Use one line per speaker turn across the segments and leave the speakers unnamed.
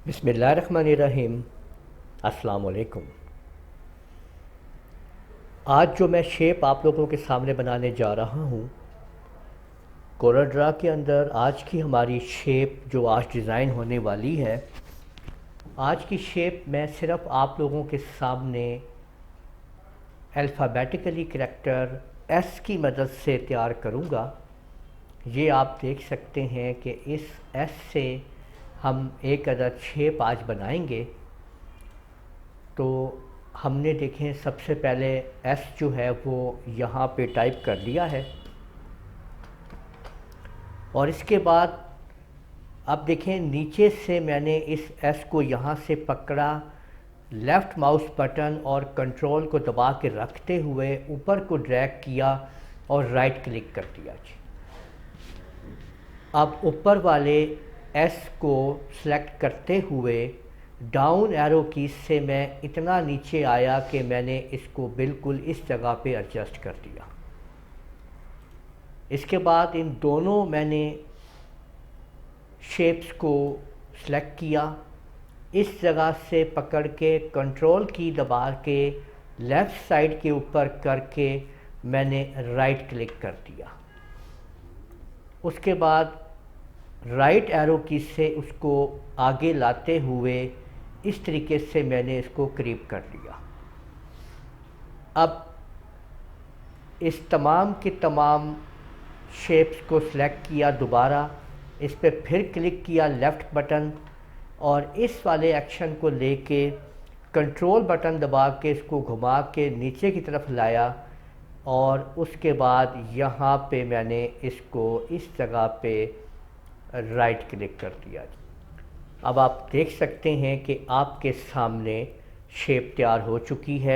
बिस्मिल्लाहिर्रहमानिर्रहीम। अस्सलाम वालेकुम। आज जो मैं शेप आप लोगों के सामने बनाने जा रहा हूँ, कोरल ड्रा के अंदर आज की हमारी शेप जो आज डिज़ाइन होने वाली है, आज की शेप मैं सिर्फ आप लोगों के सामने अल्फ़ाबेटिकली करैक्टर एस की मदद से तैयार करूँगा। ये आप देख सकते हैं कि इस एस से हम एक अदद शेप आज बनाएंगे। तो हमने देखें सबसे पहले एस जो है वो यहाँ पे टाइप कर लिया है, और इसके बाद अब देखें नीचे से मैंने इस एस को यहाँ से पकड़ा, लेफ़्ट माउस बटन और कंट्रोल को दबा के रखते हुए ऊपर को ड्रैग किया और राइट क्लिक कर दिया जी। अब ऊपर वाले एस को सिलेक्ट करते हुए डाउन एरो की से मैं इतना नीचे आया कि मैंने इसको बिल्कुल इस जगह पे एडजस्ट कर दिया। इसके बाद इन दोनों मैंने शेप्स को सिलेक्ट किया, इस जगह से पकड़ के कंट्रोल की दबा के लेफ़्ट साइड के ऊपर करके मैंने राइट क्लिक कर दिया। उसके बाद राइट एरो की से उसको आगे लाते हुए इस तरीके से मैंने इसको करीब कर लिया। अब इस तमाम के तमाम शेप्स को सिलेक्ट किया, दोबारा इस पर फिर क्लिक किया लेफ़्ट बटन, और इस वाले एक्शन को लेके कंट्रोल बटन दबा के इसको घुमा के नीचे की तरफ लाया, और उसके बाद यहाँ पे मैंने इसको इस जगह पे राइट क्लिक कर दिया। अब आप देख सकते हैं कि आपके सामने शेप तैयार हो चुकी है।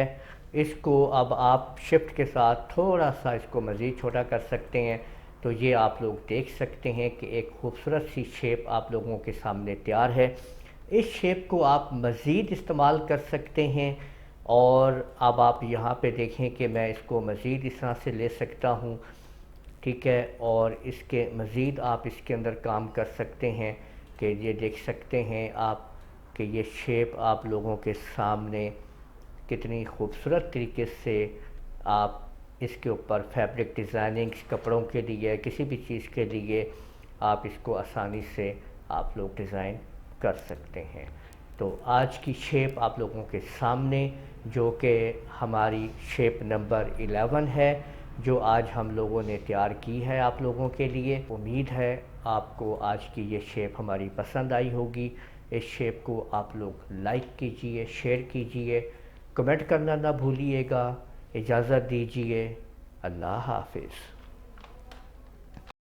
इसको अब आप शिफ्ट के साथ थोड़ा सा इसको मज़ीद छोटा कर सकते हैं, तो ये आप लोग देख सकते हैं कि एक खूबसूरत सी शेप आप लोगों के सामने तैयार है। इस शेप को आप मज़ीद इस्तेमाल कर सकते हैं, और अब आप यहाँ पे देखें कि मैं इसको मज़ीद इस तरह से ले सकता हूँ, ठीक है। और इसके मज़ीद आप इसके अंदर काम कर सकते हैं कि ये देख सकते हैं आप कि ये शेप आप लोगों के सामने कितनी खूबसूरत तरीके से आप इसके ऊपर फैब्रिक डिज़ाइनिंग कपड़ों के लिए किसी भी चीज़ के लिए आप इसको आसानी से आप लोग डिज़ाइन कर सकते हैं। तो आज की शेप आप लोगों के सामने, जो कि हमारी शेप नंबर 11 है, जो आज हम लोगों ने तैयार की है आप लोगों के लिए। उम्मीद है आपको आज की ये शेप हमारी पसंद आई होगी। इस शेप को आप लोग लाइक कीजिए, शेयर कीजिए, कमेंट करना ना भूलिएगा। इजाज़त दीजिए। अल्लाह हाफिज़।